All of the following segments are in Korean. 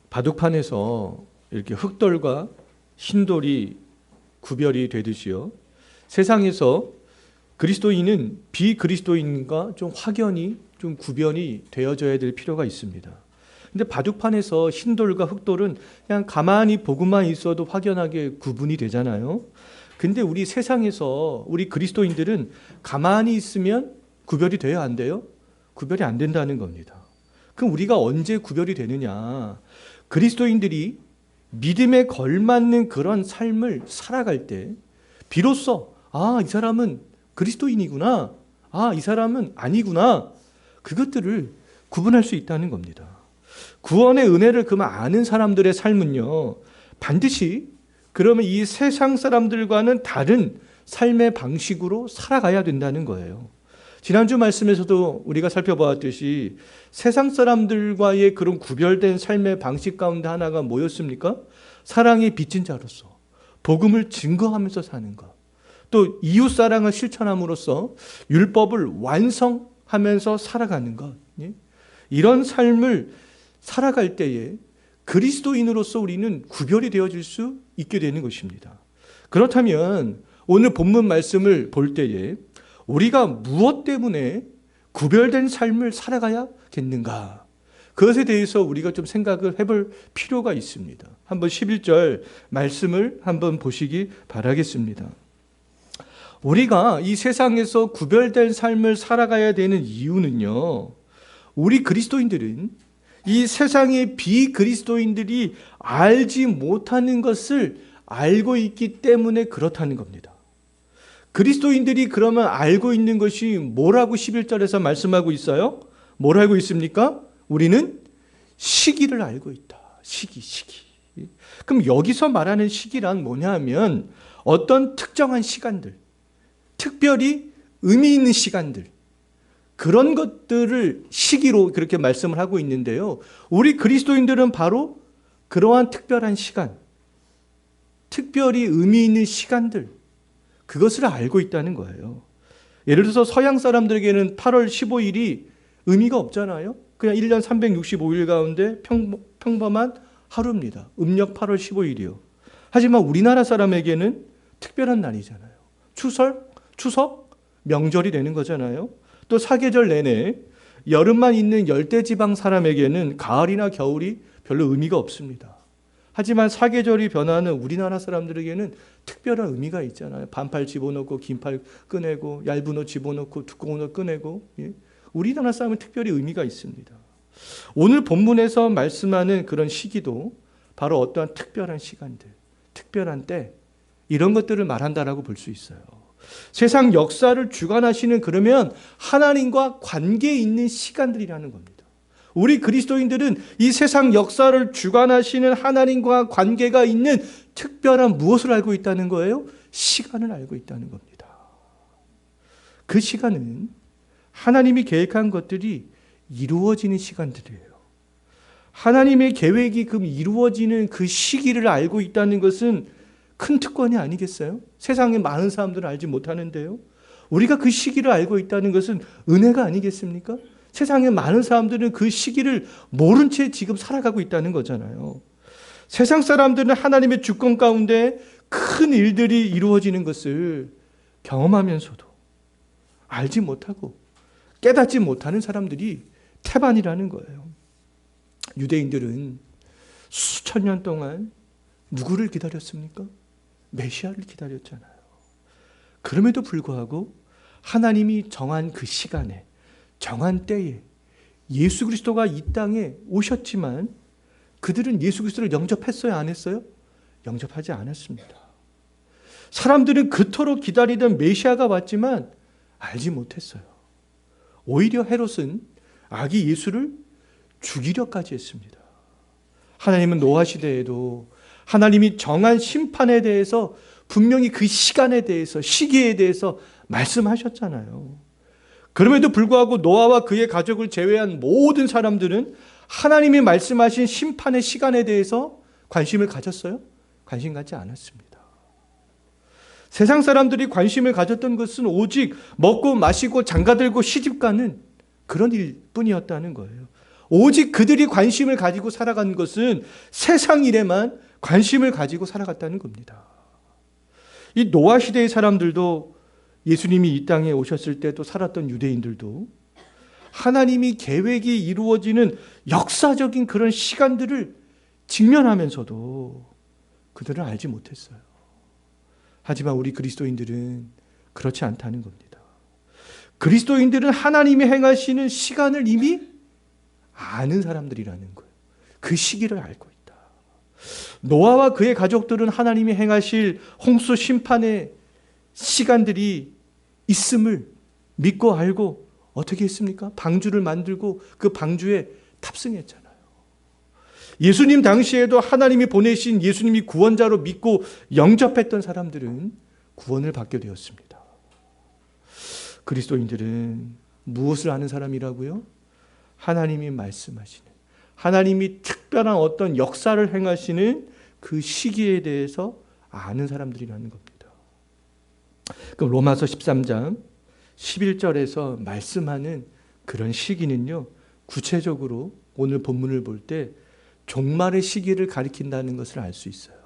바둑판에서 이렇게 흑돌과 흰돌이 구별이 되듯이요. 세상에서 그리스도인은 비그리스도인과 좀 확연히 좀 구별이 되어져야 될 필요가 있습니다. 근데 바둑판에서 흰돌과 흑돌은 그냥 가만히 보고만 있어도 확연하게 구분이 되잖아요. 근데 우리 세상에서 우리 그리스도인들은 가만히 있으면 구별이 돼야 안 돼요? 구별이 안 된다는 겁니다. 그럼 우리가 언제 구별이 되느냐? 그리스도인들이 믿음에 걸맞는 그런 삶을 살아갈 때 비로소 이 사람은 그리스도인이구나. 이 사람은 아니구나. 그것들을 구분할 수 있다는 겁니다. 구원의 은혜를 그만 아는 사람들의 삶은요, 반드시 그러면 이 세상 사람들과는 다른 삶의 방식으로 살아가야 된다는 거예요. 지난주 말씀에서도 우리가 살펴보았듯이 세상 사람들과의 그런 구별된 삶의 방식 가운데 하나가 뭐였습니까? 사랑의 빚진 자로서 복음을 증거하면서 사는 것. 또 이웃사랑을 실천함으로써 율법을 완성하면서 살아가는 것. 이런 삶을 살아갈 때에 그리스도인으로서 우리는 구별이 되어질 수 있게 되는 것입니다. 그렇다면 오늘 본문 말씀을 볼 때에 우리가 무엇 때문에 구별된 삶을 살아가야겠는가? 그것에 대해서 우리가 좀 생각을 해볼 필요가 있습니다. 한번 11절 말씀을 한번 보시기 바라겠습니다. 우리가 이 세상에서 구별된 삶을 살아가야 되는 이유는요, 우리 그리스도인들은 이 세상의 비그리스도인들이 알지 못하는 것을 알고 있기 때문에 그렇다는 겁니다. 그리스도인들이 그러면 알고 있는 것이 뭐라고 11절에서 말씀하고 있어요? 뭘 알고 있습니까? 우리는 시기를 알고 있다. 시기. 그럼 여기서 말하는 시기란 뭐냐 하면 어떤 특정한 시간들, 특별히 의미 있는 시간들, 그런 것들을 시기로 그렇게 말씀을 하고 있는데요. 우리 그리스도인들은 바로 그러한 특별한 시간, 특별히 의미 있는 시간들, 그것을 알고 있다는 거예요. 예를 들어서 서양 사람들에게는 8월 15일이 의미가 없잖아요. 그냥 1년 365일 가운데 평범한 하루입니다. 음력 8월 15일이요. 하지만 우리나라 사람에게는 특별한 날이잖아요. 추석, 명절이 되는 거잖아요. 또 사계절 내내 여름만 있는 열대지방 사람에게는 가을이나 겨울이 별로 의미가 없습니다. 하지만 사계절이 변하는 우리나라 사람들에게는 특별한 의미가 있잖아요. 반팔 집어넣고 긴팔 꺼내고 얇은 옷 집어넣고 두꺼운 옷 꺼내고. 우리나라 사람은 특별히 의미가 있습니다. 오늘 본문에서 말씀하는 그런 시기도 바로 어떠한 특별한 시간들, 특별한 때, 이런 것들을 말한다라고 볼 수 있어요. 세상 역사를 주관하시는 그러면 하나님과 관계 있는 시간들이라는 겁니다. 우리 그리스도인들은 이 세상 역사를 주관하시는 하나님과 관계가 있는 특별한 무엇을 알고 있다는 거예요? 시간을 알고 있다는 겁니다. 그 시간은 하나님이 계획한 것들이 이루어지는 시간들이에요. 하나님의 계획이 그 이루어지는 그 시기를 알고 있다는 것은 큰 특권이 아니겠어요? 세상에 많은 사람들은 알지 못하는데요. 우리가 그 시기를 알고 있다는 것은 은혜가 아니겠습니까? 세상에 많은 사람들은 그 시기를 모른 채 지금 살아가고 있다는 거잖아요. 세상 사람들은 하나님의 주권 가운데 큰 일들이 이루어지는 것을 경험하면서도 알지 못하고 깨닫지 못하는 사람들이 태반이라는 거예요. 유대인들은 수천 년 동안 누구를 기다렸습니까? 메시아를 기다렸잖아요. 그럼에도 불구하고 하나님이 정한 그 시간에, 정한 때에 예수 그리스도가 이 땅에 오셨지만 그들은 예수 그리스도를 영접했어요? 안 했어요? 영접하지 않았습니다. 사람들은 그토록 기다리던 메시아가 왔지만 알지 못했어요. 오히려 헤롯은 아기 예수를 죽이려까지 했습니다. 하나님은 노아 시대에도 하나님이 정한 심판에 대해서 분명히 그 시간에 대해서, 시기에 대해서 말씀하셨잖아요. 그럼에도 불구하고 노아와 그의 가족을 제외한 모든 사람들은 하나님이 말씀하신 심판의 시간에 대해서 관심을 가졌어요? 관심 갖지 않았습니다. 세상 사람들이 관심을 가졌던 것은 오직 먹고 마시고 장가들고 시집가는 그런 일뿐이었다는 거예요. 오직 그들이 관심을 가지고 살아간 것은 세상 일에만 관심을 가지고 살아갔다는 겁니다. 이 노아 시대의 사람들도 예수님이 이 땅에 오셨을 때 또 살았던 유대인들도 하나님이 계획이 이루어지는 역사적인 그런 시간들을 직면하면서도 그들은 알지 못했어요. 하지만 우리 그리스도인들은 그렇지 않다는 겁니다. 그리스도인들은 하나님이 행하시는 시간을 이미 아는 사람들이라는 거예요. 그 시기를 알고 있다. 노아와 그의 가족들은 하나님이 행하실 홍수 심판의 시간들이 있음을 믿고 알고 어떻게 했습니까? 방주를 만들고 그 방주에 탑승했잖아요. 예수님 당시에도 하나님이 보내신 예수님이 구원자로 믿고 영접했던 사람들은 구원을 받게 되었습니다. 그리스도인들은 무엇을 아는 사람이라고요? 하나님이 말씀하시는, 하나님이 특별한 어떤 역사를 행하시는 그 시기에 대해서 아는 사람들이라는 겁니다. 그럼 로마서 13장 11절에서 말씀하는 그런 시기는요, 구체적으로 오늘 본문을 볼 때 종말의 시기를 가리킨다는 것을 알 수 있어요.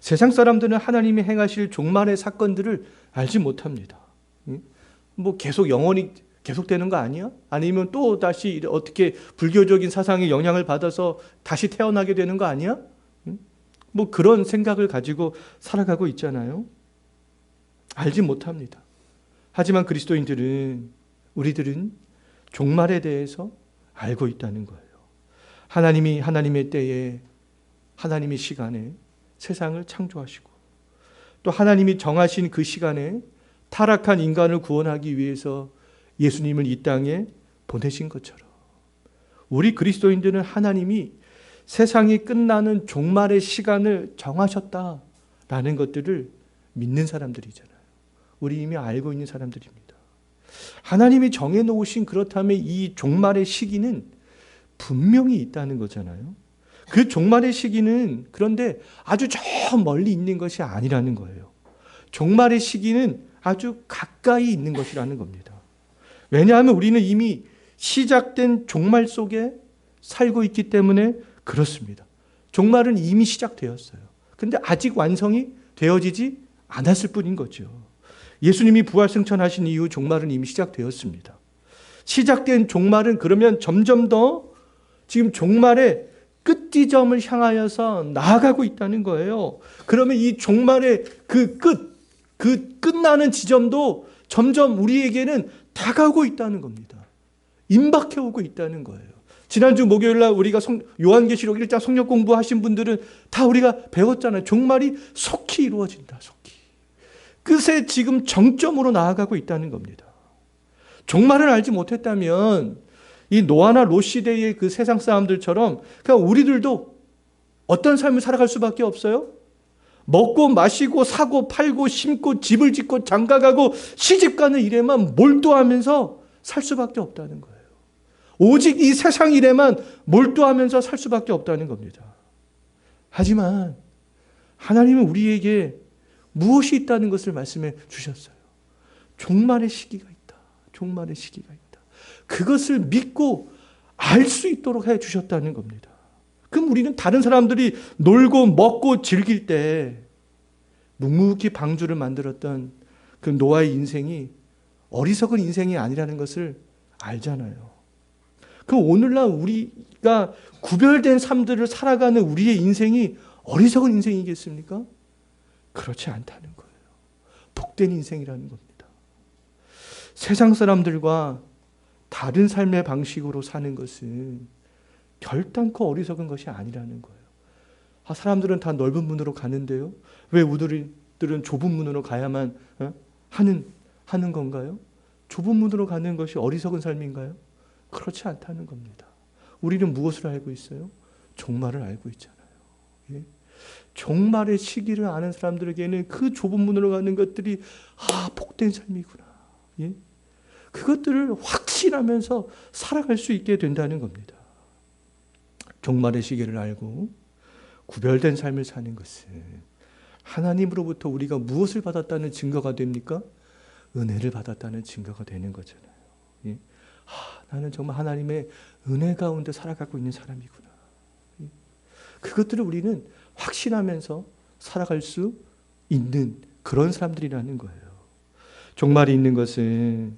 세상 사람들은 하나님이 행하실 종말의 사건들을 알지 못합니다. 뭐 계속 영원히 계속되는 거 아니야? 아니면 또 다시 어떻게 불교적인 사상의 영향을 받아서 다시 태어나게 되는 거 아니야? 뭐 그런 생각을 가지고 살아가고 있잖아요. 알지 못합니다. 하지만 그리스도인들은, 우리들은 종말에 대해서 알고 있다는 거예요. 하나님이 하나님의 때에, 하나님의 시간에 세상을 창조하시고 또 하나님이 정하신 그 시간에 타락한 인간을 구원하기 위해서 예수님을 이 땅에 보내신 것처럼 우리 그리스도인들은 하나님이 세상이 끝나는 종말의 시간을 정하셨다라는 것들을 믿는 사람들이잖아요. 우리 이미 알고 있는 사람들입니다. 하나님이 정해놓으신, 그렇다면 이 종말의 시기는 분명히 있다는 거잖아요. 그 종말의 시기는 그런데 아주 저 멀리 있는 것이 아니라는 거예요. 종말의 시기는 아주 가까이 있는 것이라는 겁니다. 왜냐하면 우리는 이미 시작된 종말 속에 살고 있기 때문에 그렇습니다. 종말은 이미 시작되었어요. 근데 아직 완성이 되어지지 않았을 뿐인 거죠. 예수님이 부활승천하신 이후 종말은 이미 시작되었습니다. 시작된 종말은 그러면 점점 더 지금 종말의 끝 지점을 향하여서 나아가고 있다는 거예요. 그러면 이 종말의 그 끝나는 지점도 점점 우리에게는 다가오고 있다는 겁니다. 임박해 오고 있다는 거예요. 지난주 목요일 날 우리가 요한계시록 1장 성역 공부하신 분들은 다 우리가 배웠잖아요. 종말이 속히 이루어진다. 속히. 끝에 지금 정점으로 나아가고 있다는 겁니다. 종말을 알지 못했다면 이 노아나 롯 시대의 그 세상 사람들처럼 그냥 우리들도 어떤 삶을 살아갈 수밖에 없어요? 먹고 마시고 사고 팔고 심고 집을 짓고 장가가고 시집가는 일에만 몰두하면서 살 수밖에 없다는 거예요. 오직 이 세상 일에만 몰두하면서 살 수밖에 없다는 겁니다. 하지만 하나님은 우리에게 무엇이 있다는 것을 말씀해 주셨어요. 종말의 시기가 있다. 종말의 시기가 있다. 그것을 믿고 알 수 있도록 해 주셨다는 겁니다. 그럼 우리는 다른 사람들이 놀고 먹고 즐길 때 묵묵히 방주를 만들었던 그 노아의 인생이 어리석은 인생이 아니라는 것을 알잖아요. 그럼 오늘날 우리가 구별된 삶들을 살아가는 우리의 인생이 어리석은 인생이겠습니까? 그렇지 않다는 거예요. 복된 인생이라는 겁니다. 세상 사람들과 다른 삶의 방식으로 사는 것은 결단코 어리석은 것이 아니라는 거예요. 사람들은 다 넓은 문으로 가는데요. 왜 우리들은 좁은 문으로 가야만 하는 건가요? 좁은 문으로 가는 것이 어리석은 삶인가요? 그렇지 않다는 겁니다. 우리는 무엇을 알고 있어요? 종말을 알고 있잖아요. 예? 종말의 시기를 아는 사람들에게는 그 좁은 문으로 가는 것들이 복된 삶이구나. 예? 그것들을 확신하면서 살아갈 수 있게 된다는 겁니다. 종말의 시기를 알고 구별된 삶을 사는 것은 하나님으로부터 우리가 무엇을 받았다는 증거가 됩니까? 은혜를 받았다는 증거가 되는 거잖아요. 예? 나는 정말 하나님의 은혜 가운데 살아가고 있는 사람이구나. 그것들을 우리는 확신하면서 살아갈 수 있는 그런 사람들이라는 거예요. 종말이 있는 것은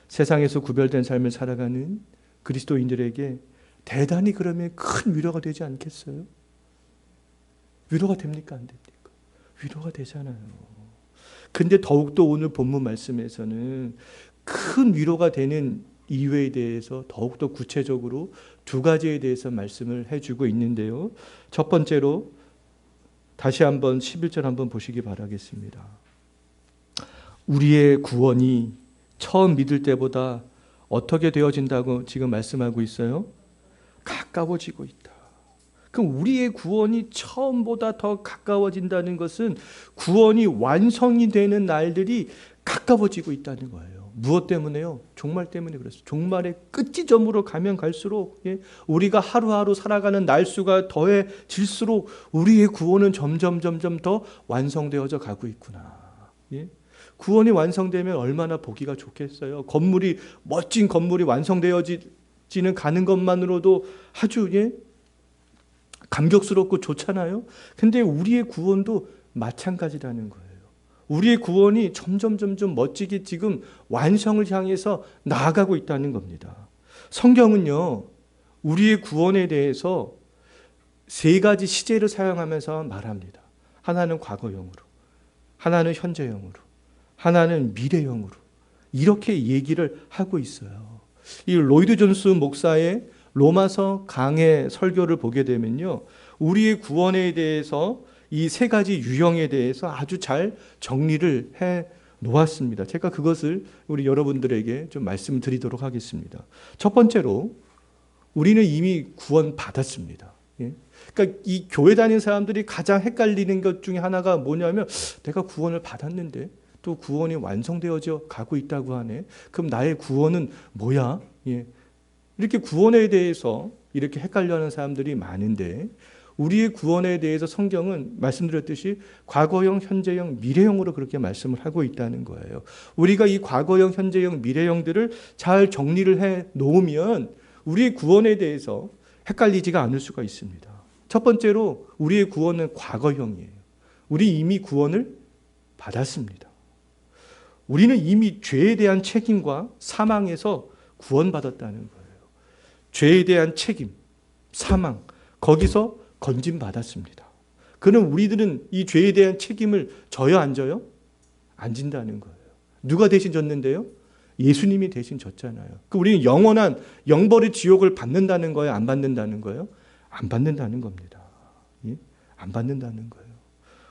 세상에서 구별된 삶을 살아가는 그리스도인들에게 대단히 그러면 큰 위로가 되지 않겠어요? 위로가 됩니까? 안 됩니까? 위로가 되잖아요. 근데 더욱더 오늘 본문 말씀에서는 큰 위로가 되는 이유에 대해서 더욱더 구체적으로 두 가지에 대해서 말씀을 해주고 있는데요. 첫 번째로 다시 한번 11절 한번 보시기 바라겠습니다. 우리의 구원이 처음 믿을 때보다 어떻게 되어진다고 지금 말씀하고 있어요? 가까워지고 있다. 그럼 우리의 구원이 처음보다 더 가까워진다는 것은 구원이 완성이 되는 날들이 가까워지고 있다는 거예요. 무엇 때문에요? 종말 때문에 그랬어요. 종말의 끝지점으로 가면 갈수록 우리가 하루하루 살아가는 날수가 더해질수록 우리의 구원은 점점 더 완성되어져 가고 있구나. 구원이 완성되면 얼마나 보기가 좋겠어요. 멋진 건물이 완성되어지는 가는 것만으로도 아주 감격스럽고 좋잖아요. 근데 우리의 구원도 마찬가지라는 거예요. 우리의 구원이 점점 멋지게 지금 완성을 향해서 나아가고 있다는 겁니다. 성경은요, 우리의 구원에 대해서 세 가지 시제를 사용하면서 말합니다. 하나는 과거형으로, 하나는 현재형으로, 하나는 미래형으로 이렇게 얘기를 하고 있어요. 이 로이드 존스 목사의 로마서 강해 설교를 보게 되면요, 우리의 구원에 대해서 이 세 가지 유형에 대해서 아주 잘 정리를 해 놓았습니다. 제가 그것을 우리 여러분들에게 좀 말씀드리도록 하겠습니다. 첫 번째로 우리는 이미 구원 받았습니다. 그러니까 이 교회 다니는 사람들이 가장 헷갈리는 것 중에 하나가 뭐냐면, 내가 구원을 받았는데 또 구원이 완성되어져 가고 있다고 하네. 그럼 나의 구원은 뭐야? 이렇게 구원에 대해서 이렇게 헷갈려하는 사람들이 많은데, 우리의 구원에 대해서 성경은 말씀드렸듯이 과거형, 현재형, 미래형으로 그렇게 말씀을 하고 있다는 거예요. 우리가 이 과거형, 현재형, 미래형들을 잘 정리를 해 놓으면 우리의 구원에 대해서 헷갈리지가 않을 수가 있습니다. 첫 번째로 우리의 구원은 과거형이에요. 우리 이미 구원을 받았습니다. 우리는 이미 죄에 대한 책임과 사망에서 구원받았다는 거예요. 죄에 대한 책임, 사망, 거기서 건진받았습니다. 그럼 우리들은 이 죄에 대한 책임을 져요, 안 져요? 안 진다는 거예요. 누가 대신 졌는데요? 예수님이 대신 졌잖아요. 그럼 우리는 영원한 영벌의 지옥을 받는다는 거예요? 안 받는다는 거예요? 안 받는다는 겁니다. 안 받는다는 거예요.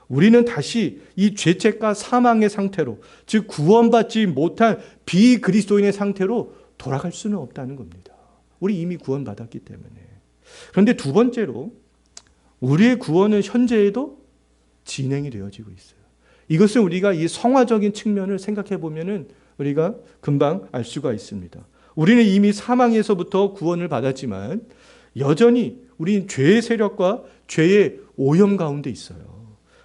우리는 다시 이 죄책과 사망의 상태로, 즉 구원받지 못한 비그리스도인의 상태로 돌아갈 수는 없다는 겁니다. 우리 이미 구원받았기 때문에. 그런데 두 번째로 우리의 구원은 현재에도 진행이 되어지고 있어요. 이것은 우리가 이 성화적인 측면을 생각해 보면은 우리가 금방 알 수가 있습니다. 우리는 이미 사망에서부터 구원을 받았지만 여전히 우리는 죄의 세력과 죄의 오염 가운데 있어요.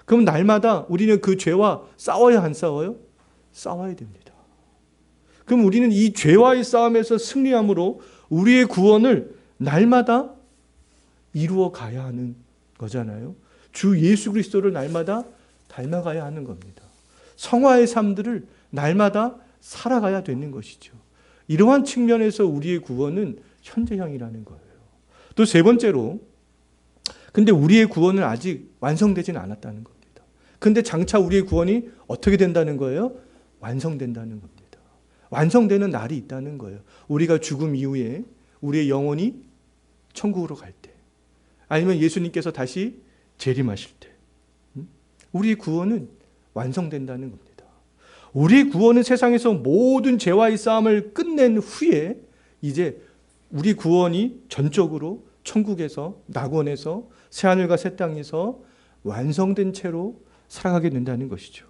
그럼 날마다 우리는 그 죄와 싸워야 안 싸워요? 싸워야 됩니다. 그럼 우리는 이 죄와의 싸움에서 승리함으로 우리의 구원을 날마다 이루어 가야 하는 거잖아요. 주 예수 그리스도를 날마다 닮아가야 하는 겁니다. 성화의 삶들을 날마다 살아가야 되는 것이죠. 이러한 측면에서 우리의 구원은 현재형이라는 거예요. 또 세 번째로, 근데 우리의 구원은 아직 완성되지는 않았다는 겁니다. 근데 장차 우리의 구원이 어떻게 된다는 거예요? 완성된다는 겁니다. 완성되는 날이 있다는 거예요. 우리가 죽음 이후에 우리의 영혼이 천국으로 갈 때, 아니면 예수님께서 다시 재림하실 때, 우리의 구원은 완성된다는 겁니다. 우리의 구원은 세상에서 모든 죄와의 싸움을 끝낸 후에 이제 우리 구원이 전적으로 천국에서, 낙원에서, 새하늘과 새 땅에서 완성된 채로 살아가게 된다는 것이죠.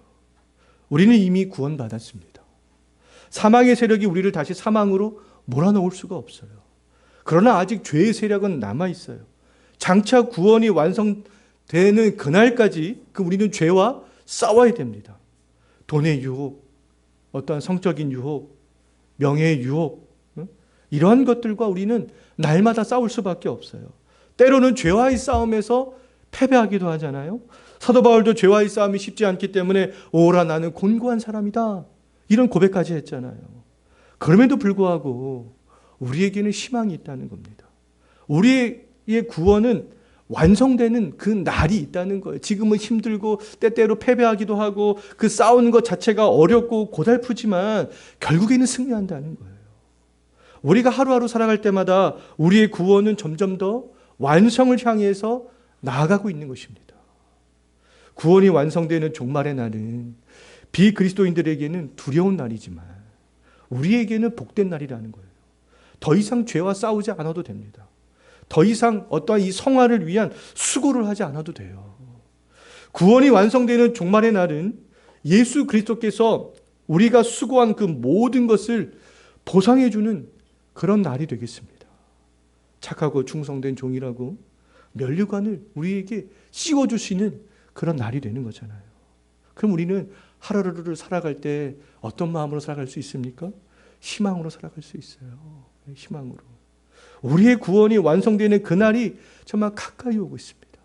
우리는 이미 구원받았습니다. 사망의 세력이 우리를 다시 사망으로 몰아넣을 수가 없어요. 그러나 아직 죄의 세력은 남아있어요. 장차 구원이 완성되는 그날까지 우리는 죄와 싸워야 됩니다. 돈의 유혹, 어떠한 성적인 유혹, 명예의 유혹, 이러한 것들과 우리는 날마다 싸울 수밖에 없어요. 때로는 죄와의 싸움에서 패배하기도 하잖아요. 사도 바울도 죄와의 싸움이 쉽지 않기 때문에 오라 나는 곤고한 사람이다, 이런 고백까지 했잖아요. 그럼에도 불구하고 우리에게는 희망이 있다는 겁니다. 우리의 구원은 완성되는 그 날이 있다는 거예요. 지금은 힘들고 때때로 패배하기도 하고 그 싸우는 것 자체가 어렵고 고달프지만 결국에는 승리한다는 거예요. 우리가 하루하루 살아갈 때마다 우리의 구원은 점점 더 완성을 향해서 나아가고 있는 것입니다. 구원이 완성되는 종말의 날은 비그리스도인들에게는 두려운 날이지만 우리에게는 복된 날이라는 거예요. 더 이상 죄와 싸우지 않아도 됩니다. 더 이상 어떠한 이 성화를 위한 수고를 하지 않아도 돼요. 구원이 완성되는 종말의 날은 예수 그리스도께서 우리가 수고한 그 모든 것을 보상해 주는 그런 날이 되겠습니다. 착하고 충성된 종이라고 면류관을 우리에게 씌워주시는 그런 날이 되는 거잖아요. 그럼 우리는 하루하루를 살아갈 때 어떤 마음으로 살아갈 수 있습니까? 희망으로 살아갈 수 있어요. 희망으로. 우리의 구원이 완성되는 그날이 정말 가까이 오고 있습니다.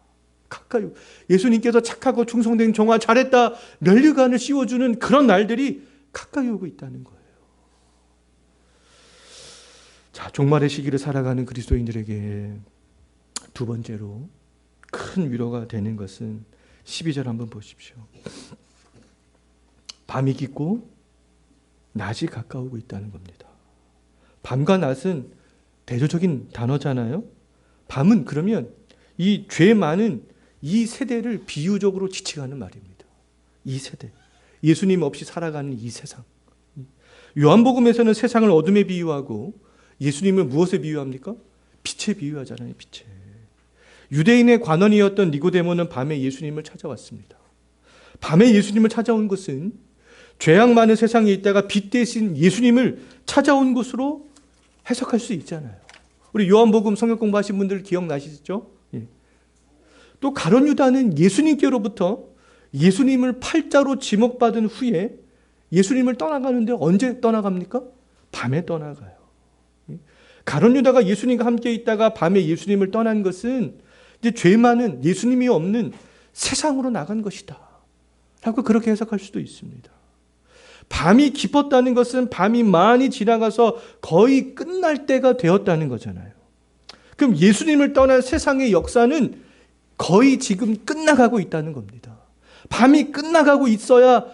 가까이. 예수님께서 착하고 충성된 종아 잘했다 면류관을 씌워주는 그런 날들이 가까이 오고 있다는 거예요. 자, 종말의 시기를 살아가는 그리스도인들에게 두 번째로 큰 위로가 되는 것은 12절 한번 보십시오. 밤이 깊고 낮이 가까우고 있다는 겁니다. 밤과 낮은 대조적인 단어잖아요. 밤은 그러면 이 죄 많은 이 세대를 비유적으로 지칭하는 말입니다. 이 세대. 예수님 없이 살아가는 이 세상. 요한복음에서는 세상을 어둠에 비유하고 예수님을 무엇에 비유합니까? 빛에 비유하잖아요. 빛에. 유대인의 관원이었던 니고데모는 밤에 예수님을 찾아왔습니다. 밤에 예수님을 찾아온 것은 죄악 많은 세상에 있다가 빛 대신 예수님을 찾아온 것으로 해석할 수 있잖아요. 우리 요한복음 성경 공부하신 분들 기억나시죠? 예. 또 가룟 유다는 예수님께로부터 예수님을 팔자로 지목받은 후에 예수님을 떠나가는데 언제 떠나갑니까? 밤에 떠나가요. 예. 가룟 유다가 예수님과 함께 있다가 밤에 예수님을 떠난 것은 이제 죄 많은 예수님이 없는 세상으로 나간 것이다 라고 그렇게 해석할 수도 있습니다. 밤이 깊었다는 것은 밤이 많이 지나가서 거의 끝날 때가 되었다는 거잖아요. 그럼 예수님을 떠난 세상의 역사는 거의 지금 끝나가고 있다는 겁니다. 밤이 끝나가고 있어야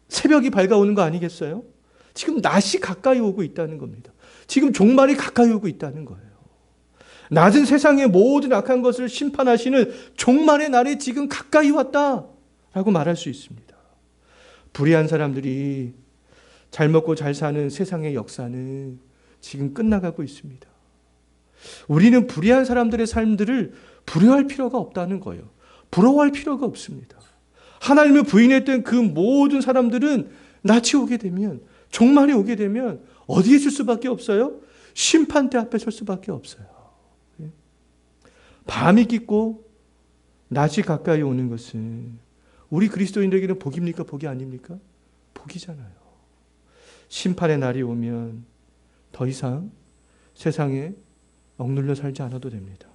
새벽이 밝아오는 거 아니겠어요? 지금 낮이 가까이 오고 있다는 겁니다. 지금 종말이 가까이 오고 있다는 거예요. 낮은 세상의 모든 악한 것을 심판하시는 종말의 날이 지금 가까이 왔다라고 말할 수 있습니다. 불의한 사람들이 잘 먹고 잘 사는 세상의 역사는 지금 끝나가고 있습니다. 우리는 불의한 사람들의 삶들을 두려워할 필요가 없다는 거예요. 부러워할 필요가 없습니다. 하나님을 부인했던 그 모든 사람들은 낯이 오게 되면, 종말이 오게 되면 어디에 설 수밖에 없어요? 심판대 앞에 설 수밖에 없어요. 밤이 깊고 낮이 가까이 오는 것은 우리 그리스도인들에게는 복입니까? 복이 아닙니까? 복이잖아요. 심판의 날이 오면 더 이상 세상에 억눌려 살지 않아도 됩니다.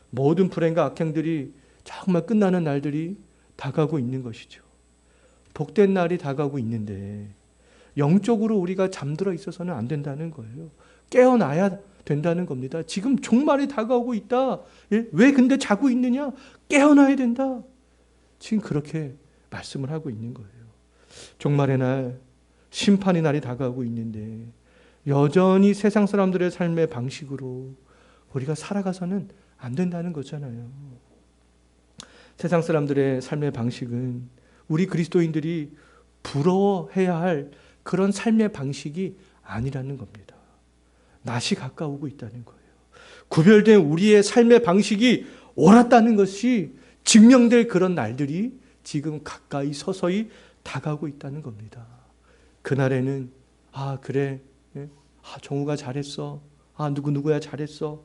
모든 불행과 악행들이 정말 끝나는 날들이 다가오고 있는 것이죠. 복된 날이 다가오고 있는데 영적으로 우리가 잠들어 있어서는 안 된다는 거예요. 깨어나야 된다는 겁니다. 지금 종말이 다가오고 있다. 왜 근데 자고 있느냐? 깨어나야 된다. 지금 그렇게 말씀을 하고 있는 거예요. 종말의 날, 심판의 날이 다가오고 있는데 여전히 세상 사람들의 삶의 방식으로 우리가 살아가서는 안 된다는 거잖아요. 세상 사람들의 삶의 방식은 우리 그리스도인들이 부러워해야 할 그런 삶의 방식이 아니라는 겁니다. 낮이 가까우고 있다는 거예요. 구별된 우리의 삶의 방식이 옳았다는 것이 증명될 그런 날들이 지금 가까이 서서히 다가오고 있다는 겁니다. 그날에는 그래, 정우가 잘했어, 누구누구야 잘했어,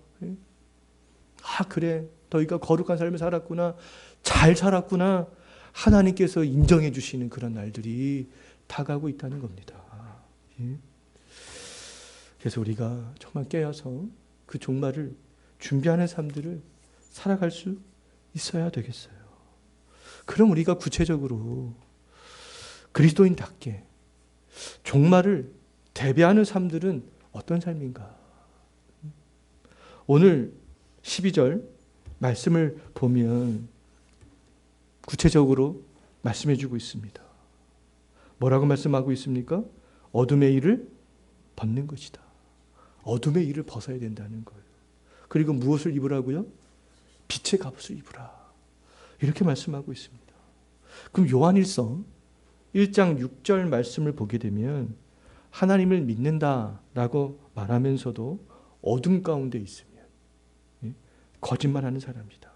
그래 너희가 거룩한 삶을 살았구나, 잘 살았구나, 하나님께서 인정해 주시는 그런 날들이 다가오고 있다는 겁니다. 그래서 우리가 정말 깨어서 그 종말을 준비하는 삶들을 살아갈 수 있어야 되겠어요. 그럼 우리가 구체적으로 그리스도인답게 종말을 대비하는 삶들은 어떤 삶인가? 오늘 12절 말씀을 보면 구체적으로 말씀해 주고 있습니다. 뭐라고 말씀하고 있습니까? 어둠의 일을 벗는 것이다. 어둠의 일을 벗어야 된다는 거예요. 그리고 무엇을 입으라고요? 빛의 갑옷을 입으라. 이렇게 말씀하고 있습니다. 그럼 요한일서 1장 6절 말씀을 보게 되면 하나님을 믿는다라고 말하면서도 어둠 가운데 있으면 거짓말하는 사람이다.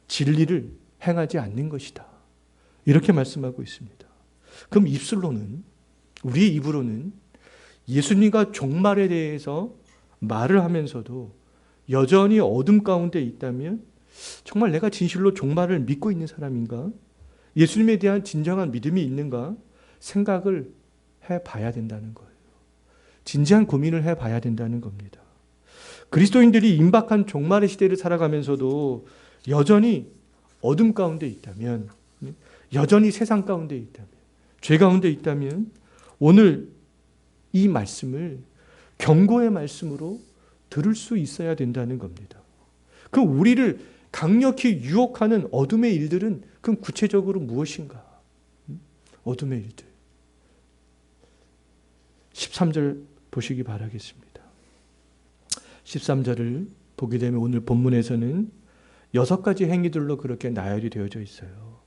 진리를 행하지 않는 것이다. 이렇게 말씀하고 있습니다. 그럼 입술로는, 우리 입으로는 예수님과 종말에 대해서 말을 하면서도 여전히 어둠 가운데 있다면 정말 내가 진실로 종말을 믿고 있는 사람인가? 예수님에 대한 진정한 믿음이 있는가? 생각을 해봐야 된다는 거예요. 진지한 고민을 해봐야 된다는 겁니다. 그리스도인들이 임박한 종말의 시대를 살아가면서도 여전히 어둠 가운데 있다면, 여전히 세상 가운데 있다면, 죄 가운데 있다면 오늘 이 말씀을 경고의 말씀으로 들을 수 있어야 된다는 겁니다. 그럼 우리를 강력히 유혹하는 어둠의 일들은 그럼 구체적으로 무엇인가? 어둠의 일들. 13절 보시기 바라겠습니다. 13절을 보게 되면 오늘 본문에서는 6가지 행위들로 그렇게 나열이 되어져 있어요.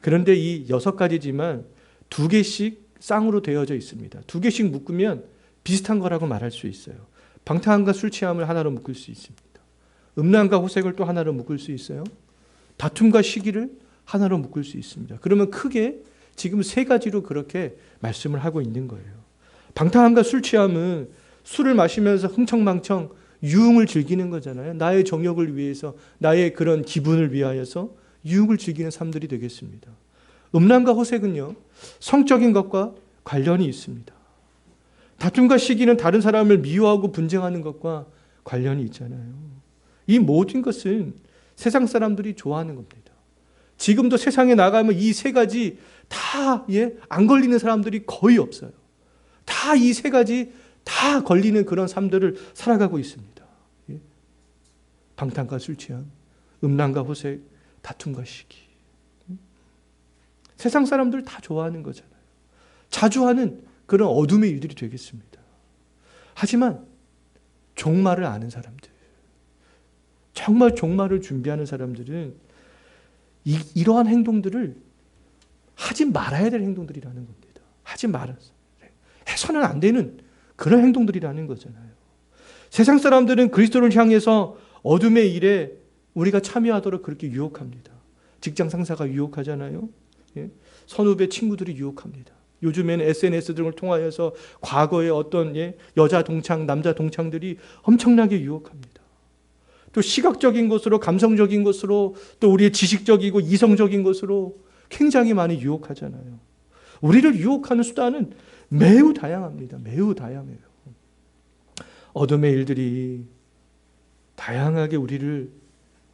그런데 이 6가지지만 2개씩 쌍으로 되어져 있습니다. 2개씩 묶으면 비슷한 거라고 말할 수 있어요. 방탕함과 술 취함을 하나로 묶을 수 있습니다. 음란과 호색을 또 하나로 묶을 수 있어요. 다툼과 시기를 하나로 묶을 수 있습니다. 그러면 크게 지금 3가지로 그렇게 말씀을 하고 있는 거예요. 방탕함과 술 취함은 술을 마시면서 흥청망청 유흥을 즐기는 거잖아요. 나의 정욕을 위해서, 나의 그런 기분을 위하여서 유흥을 즐기는 삶들이 되겠습니다. 음란과 호색은요, 성적인 것과 관련이 있습니다. 다툼과 시기는 다른 사람을 미워하고 분쟁하는 것과 관련이 있잖아요. 이 모든 것은 세상 사람들이 좋아하는 겁니다. 지금도 세상에 나가면 이 3가지 다 안 걸리는 사람들이 거의 없어요. 다 이 3가지 다 걸리는 그런 삶들을 살아가고 있습니다. 방탕과 술 취함, 음란과 호색, 다툼과 시기. 세상 사람들 다 좋아하는 거잖아요. 자주 하는 그런 어둠의 일들이 되겠습니다. 하지만 종말을 아는 사람들, 정말 종말을 준비하는 사람들은 이러한 행동들을 하지 말아야 될 행동들이라는 겁니다. 하지 말아서 해서는 안 되는 그런 행동들이라는 거잖아요. 세상 사람들은 그리스도를 향해서 어둠의 일에 우리가 참여하도록 그렇게 유혹합니다. 직장 상사가 유혹하잖아요. 선후배 친구들이 유혹합니다. 요즘에는 SNS 등을 통하여서 과거의 어떤 여자 동창, 남자 동창들이 엄청나게 유혹합니다. 또 시각적인 것으로, 감성적인 것으로, 또 우리의 지식적이고 이성적인 것으로 굉장히 많이 유혹하잖아요. 우리를 유혹하는 수단은 매우 다양합니다. 매우 다양해요. 어둠의 일들이 다양하게 우리를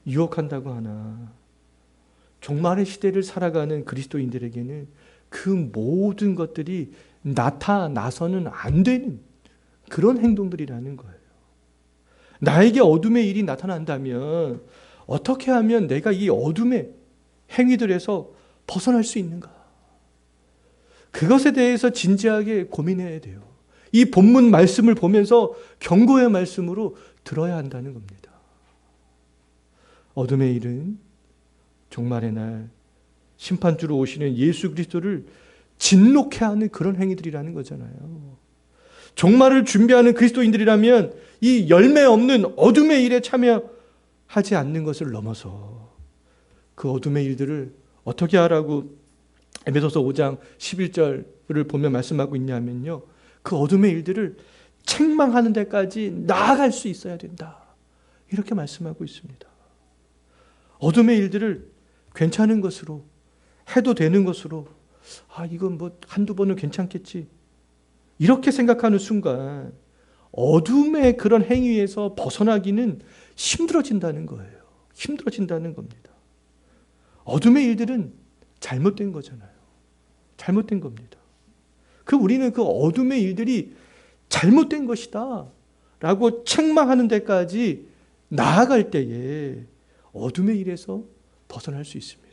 유혹한다고 하나 종말의 시대를 살아가는 그리스도인들에게는 그 모든 것들이 나타나서는 안 되는 그런 행동들이라는 거예요. 나에게 어둠의 일이 나타난다면 어떻게 하면 내가 이 어둠의 행위들에서 벗어날 수 있는가? 그것에 대해서 진지하게 고민해야 돼요. 이 본문 말씀을 보면서 경고의 말씀으로 들어야 한다는 겁니다. 어둠의 일은 종말의 날 심판주로 오시는 예수 그리스도를 진노케 하는 그런 행위들이라는 거잖아요. 종말을 준비하는 그리스도인들이라면 이 열매 없는 어둠의 일에 참여하지 않는 것을 넘어서 그 어둠의 일들을 어떻게 하라고 에베소서 5장 11절을 보면 말씀하고 있냐면요. 그 어둠의 일들을 책망하는 데까지 나아갈 수 있어야 된다. 이렇게 말씀하고 있습니다. 어둠의 일들을 괜찮은 것으로, 해도 되는 것으로, 이건 뭐 한두 번은 괜찮겠지. 이렇게 생각하는 순간 어둠의 그런 행위에서 벗어나기는 힘들어진다는 거예요. 힘들어진다는 겁니다. 어둠의 일들은 잘못된 거잖아요. 잘못된 겁니다. 우리는 그 어둠의 일들이 잘못된 것이다 라고 책망하는 데까지 나아갈 때에 어둠의 일에서 벗어날 수 있습니다.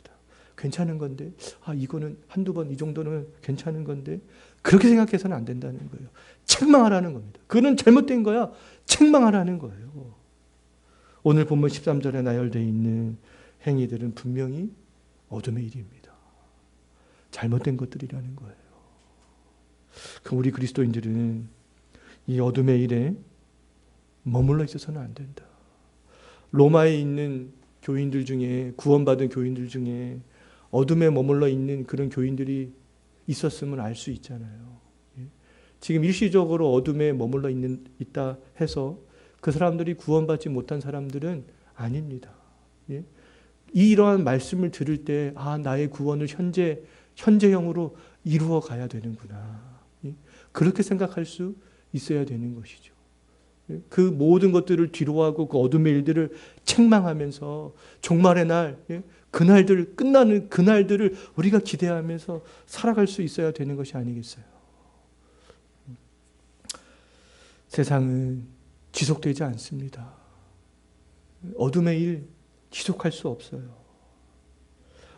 괜찮은 건데, 이거는 한두 번 이 정도는 괜찮은 건데, 그렇게 생각해서는 안 된다는 거예요. 책망하라는 겁니다. 그거는 잘못된 거야. 책망하라는 거예요. 오늘 본문 13절에 나열되어 있는 행위들은 분명히 어둠의 일입니다. 잘못된 것들이라는 거예요. 우리 그리스도인들은 이 어둠의 일에 머물러 있어서는 안 된다. 로마에 있는 교인들 중에, 구원받은 교인들 중에 어둠에 머물러 있는 그런 교인들이 있었으면 알 수 있잖아요. 지금 일시적으로 어둠에 머물러 있다 해서 그 사람들이 구원받지 못한 사람들은 아닙니다. 이러한 말씀을 들을 때 나의 구원을 현재형으로 이루어 가야 되는구나. 그렇게 생각할 수 있어야 되는 것이죠. 그 모든 것들을 뒤로하고 그 어둠의 일들을 책망하면서 종말의 날, 그날들 끝나는 그날들을 우리가 기대하면서 살아갈 수 있어야 되는 것이 아니겠어요. 세상은 지속되지 않습니다. 어둠의 일 지속할 수 없어요.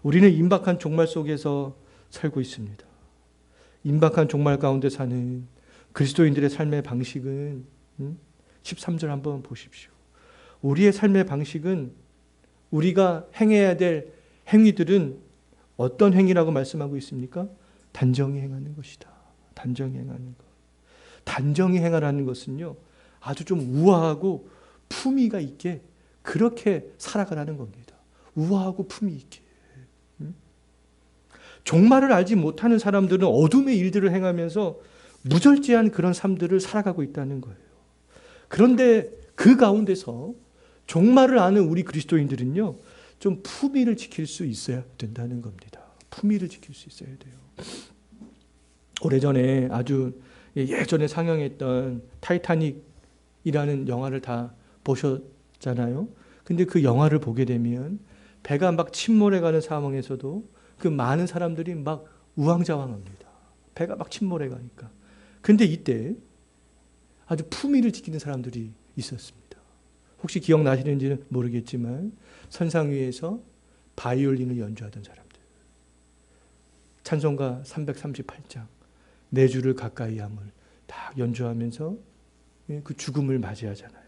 우리는 임박한 종말 속에서 살고 있습니다. 임박한 종말 가운데 사는 그리스도인들의 삶의 방식은 13절 한번 보십시오. 우리의 삶의 방식은 우리가 행해야 될 행위들은 어떤 행위라고 말씀하고 있습니까? 단정히 행하는 것이다. 단정히 행하는 것. 단정히 행하라는 것은요, 아주 좀 우아하고 품위가 있게 그렇게 살아가라는 겁니다. 우아하고 품위 있게. 종말을 알지 못하는 사람들은 어둠의 일들을 행하면서 무절제한 그런 삶들을 살아가고 있다는 거예요. 그런데 그 가운데서 종말을 아는 우리 그리스도인들은요, 좀 품위를 지킬 수 있어야 된다는 겁니다. 품위를 지킬 수 있어야 돼요. 오래전에 아주 예전에 상영했던 타이타닉이라는 영화를 다 보셨잖아요. 근데 그 영화를 보게 되면 배가 막 침몰해가는 상황에서도 그 많은 사람들이 막 우왕좌왕합니다. 배가 막 침몰해가니까. 근데 이때 아주 품위를 지키는 사람들이 있었습니다. 혹시 기억나시는지는 모르겠지만 선상 위에서 바이올린을 연주하던 사람들. 찬송가 338장 내 주를 가까이 함을 딱 연주하면서 그 죽음을 맞이하잖아요.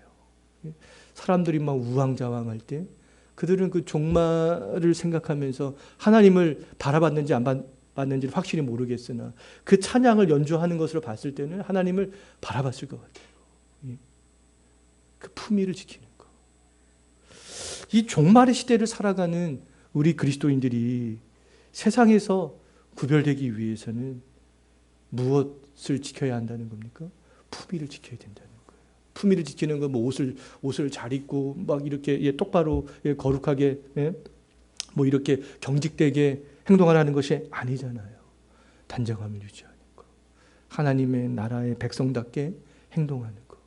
사람들이 막 우왕좌왕할 때 그들은 그 종말을 생각하면서 하나님을 바라봤는지 안 봤는지를 확실히 모르겠으나 그 찬양을 연주하는 것으로 봤을 때는 하나님을 바라봤을 것 같아요. 그 품위를 지키는 것. 이 종말의 시대를 살아가는 우리 그리스도인들이 세상에서 구별되기 위해서는 무엇을 지켜야 한다는 겁니까? 품위를 지켜야 된다는 거예요. 품위를 지키는 건 뭐 옷을 잘 입고 막 이렇게 똑바로 거룩하게 뭐 이렇게 경직되게 행동하라는 것이 아니잖아요. 단정함을 유지하는 것. 하나님의 나라의 백성답게 행동하는 것.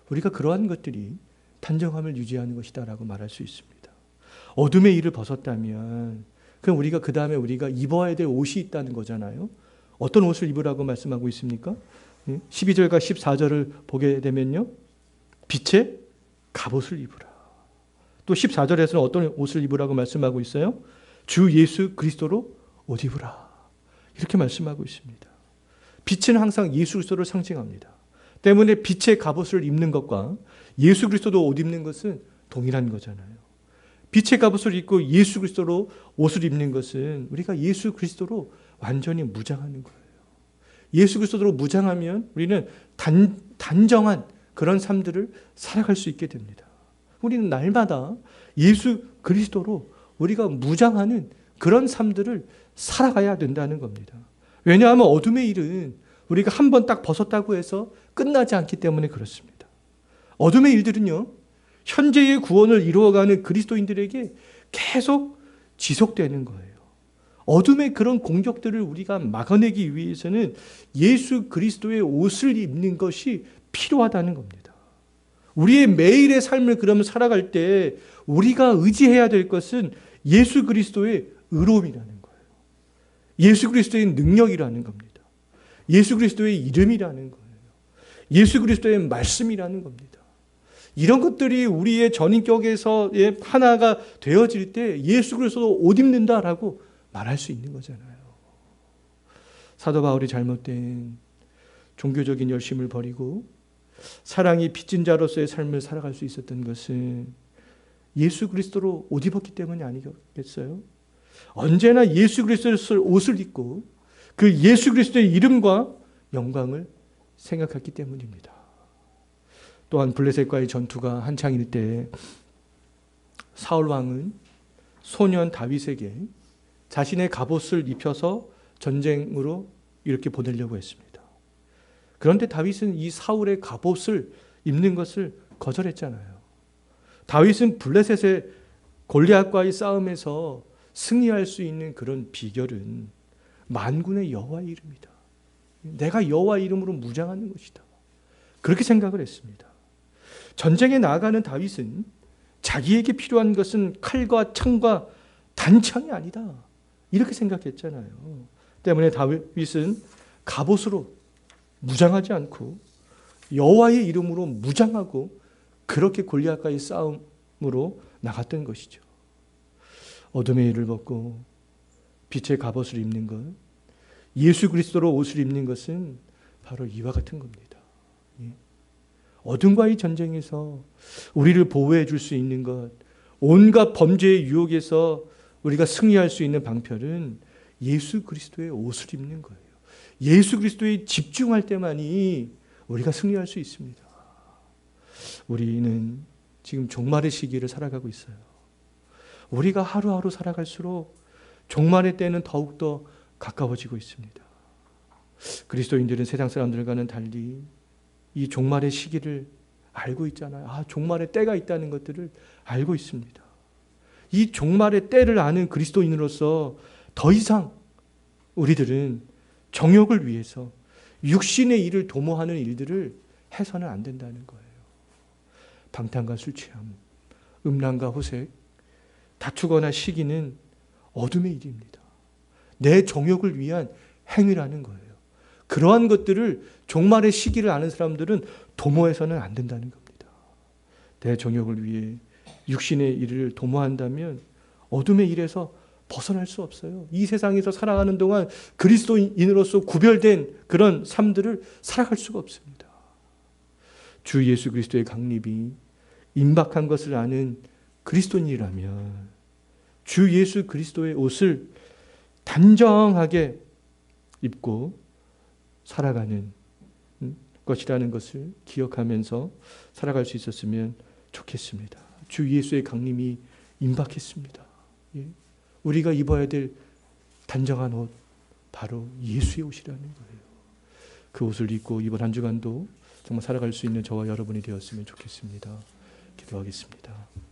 우리가 그러한 것들이 단정함을 유지하는 것이다라고 말할 수 있습니다. 어둠의 일을 벗었다면 그럼 우리가 그 다음에 우리가 입어야 될 옷이 있다는 거잖아요. 어떤 옷을 입으라고 말씀하고 있습니까? 12절과 14절을 보게 되면요. 빛의 갑옷을 입으라. 또 14절에서는 어떤 옷을 입으라고 말씀하고 있어요? 주 예수 그리스도로 옷 입으라. 이렇게 말씀하고 있습니다. 빛은 항상 예수 그리스도를 상징합니다. 때문에 빛의 갑옷을 입는 것과 예수 그리스도로 옷 입는 것은 동일한 거잖아요. 빛의 갑옷을 입고 예수 그리스도로 옷을 입는 것은 우리가 예수 그리스도로 완전히 무장하는 거예요. 예수 그리스도로 무장하면 우리는 단정한 그런 삶들을 살아갈 수 있게 됩니다. 우리는 날마다 예수 그리스도로 우리가 무장하는 그런 삶들을 살아가야 된다는 겁니다. 왜냐하면 어둠의 일은 우리가 한 번 딱 벗었다고 해서 끝나지 않기 때문에 그렇습니다. 어둠의 일들은요, 현재의 구원을 이루어가는 그리스도인들에게 계속 지속되는 거예요. 어둠의 그런 공격들을 우리가 막아내기 위해서는 예수 그리스도의 옷을 입는 것이 필요하다는 겁니다. 우리의 매일의 삶을 그러면 살아갈 때 우리가 의지해야 될 것은 예수 그리스도의 의로움이라는 거예요. 예수 그리스도의 능력이라는 겁니다. 예수 그리스도의 이름이라는 거예요. 예수 그리스도의 말씀이라는 겁니다. 이런 것들이 우리의 전인격에서의 하나가 되어질 때 예수 그리스도 옷 입는다라고 말할 수 있는 거잖아요. 사도 바울이 잘못된 종교적인 열심을 버리고 사랑이 빚진 자로서의 삶을 살아갈 수 있었던 것은 예수 그리스도로 옷 입었기 때문이 아니겠어요? 언제나 예수 그리스도의 옷을 입고 그 예수 그리스도의 이름과 영광을 생각했기 때문입니다. 또한 블레셋과의 전투가 한창일 때 사울 왕은 소년 다윗에게 자신의 갑옷을 입혀서 전쟁으로 이렇게 보내려고 했습니다. 그런데 다윗은 이 사울의 갑옷을 입는 것을 거절했잖아요. 다윗은 블레셋의 골리앗과의 싸움에서 승리할 수 있는 그런 비결은 만군의 여호와의 이름이다. 내가 여호와의 이름으로 무장하는 것이다. 그렇게 생각을 했습니다. 전쟁에 나아가는 다윗은 자기에게 필요한 것은 칼과 창과 단창이 아니다. 이렇게 생각했잖아요. 때문에 다윗은 갑옷으로 무장하지 않고 여호와의 이름으로 무장하고 그렇게 골리앗과의 싸움으로 나갔던 것이죠. 어둠의 일을 벗고 빛의 갑옷을 입는 것, 예수 그리스도로 옷을 입는 것은 바로 이와 같은 겁니다. 어둠과의 전쟁에서 우리를 보호해 줄 수 있는 것, 온갖 범죄의 유혹에서 우리가 승리할 수 있는 방편은 예수 그리스도의 옷을 입는 거예요. 예수 그리스도에 집중할 때만이 우리가 승리할 수 있습니다. 우리는 지금 종말의 시기를 살아가고 있어요. 우리가 하루하루 살아갈수록 종말의 때는 더욱더 가까워지고 있습니다. 그리스도인들은 세상 사람들과는 달리 이 종말의 시기를 알고 있잖아요. 종말의 때가 있다는 것들을 알고 있습니다. 이 종말의 때를 아는 그리스도인으로서 더 이상 우리들은 정욕을 위해서 육신의 일을 도모하는 일들을 해서는 안 된다는 거예요. 방탕과 술 취함, 음란과 호색, 다투거나 시기는 어둠의 일입니다. 내 정욕을 위한 행위라는 거예요. 그러한 것들을 종말의 시기를 아는 사람들은 도모해서는 안 된다는 겁니다. 내 정욕을 위해 육신의 일을 도모한다면 어둠의 일에서 벗어날 수 없어요. 이 세상에서 살아가는 동안 그리스도인으로서 구별된 그런 삶들을 살아갈 수가 없습니다. 주 예수 그리스도의 강림이 임박한 것을 아는 그리스도인이라면 주 예수 그리스도의 옷을 단정하게 입고 살아가는 것이라는 것을 기억하면서 살아갈 수 있었으면 좋겠습니다. 주 예수의 강림이 임박했습니다. 우리가 입어야 될 단정한 옷, 바로 예수의 옷이라는 거예요. 그 옷을 입고 이번 한 주간도 정말 살아갈 수 있는 저와 여러분이 되었으면 좋겠습니다. 기도하겠습니다.